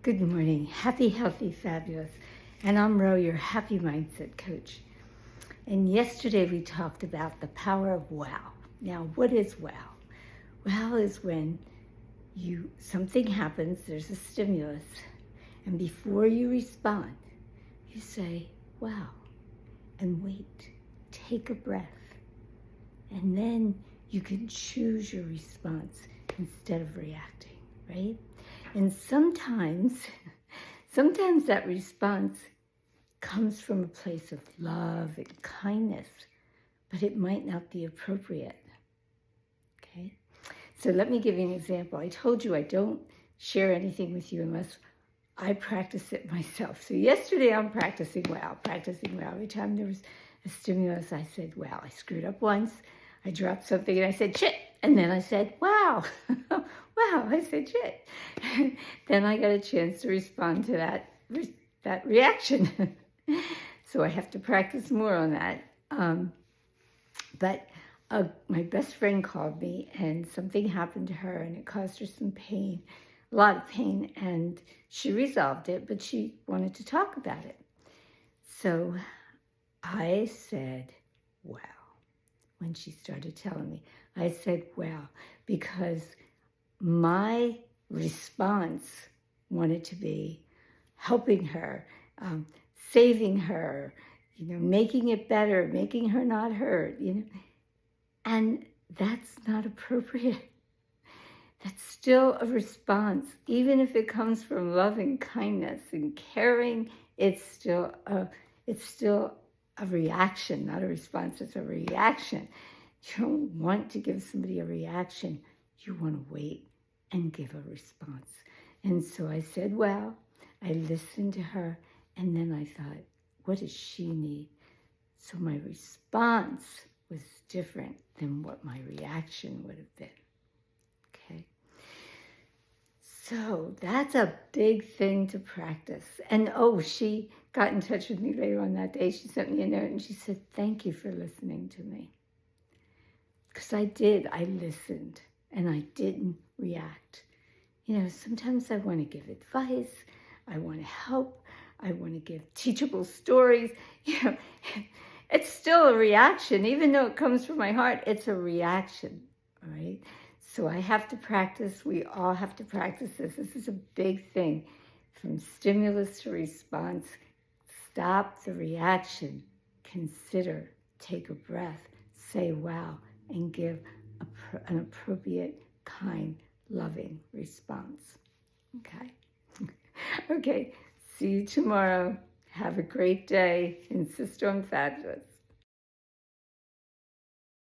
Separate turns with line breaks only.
Good morning. Happy, healthy, fabulous. And I'm Ro, your happy mindset coach. And yesterday we talked about the power of wow. Now, what is wow? Wow is when something happens, there's a stimulus, and before you respond, you say, wow, and wait. Take a breath. And then you can choose your response instead of reacting, right? And sometimes that response comes from a place of love and kindness, but it might not be appropriate, okay? So let me give you an example. I told you I don't share anything with you unless I practice it myself. So yesterday I'm practicing wow. Every time there was a stimulus, I said, wow. I screwed up once. I dropped something and I said, shit. And then I said, wow. Wow, I said, shit. Then I got a chance to respond to that reaction. So I have to practice more on that. But my best friend called me and something happened to her and it caused her some pain, a lot of pain, and she resolved it, but she wanted to talk about it. So I said, wow. When she started telling me, I said, wow, because my response wanted to be helping her, saving her, making it better, making her not hurt, and that's not appropriate. That's still a response. Even if it comes from love and kindness and caring, it's still a reaction, not a response. It's a reaction. You don't want to give somebody a reaction. You want to wait and give a response. And so I said, well, I listened to her, and then I thought, what does she need? So my response was different than what my reaction would have been. Okay? So that's a big thing to practice. And she got in touch with me later on that day. She sent me a note and she said, thank you for listening to me. Because I did. I listened and I didn't react. Sometimes I want to give advice. I want to help. I want to give teachable stories. It's still a reaction. Even though it comes from my heart, it's a reaction, all right? So I have to practice. We all have to practice this. This is a big thing. From stimulus to response, stop the reaction. Consider, take a breath, say wow, and give an appropriate, kind, loving response. Okay? Okay, see you tomorrow. Have a great day. Insist on fabulous.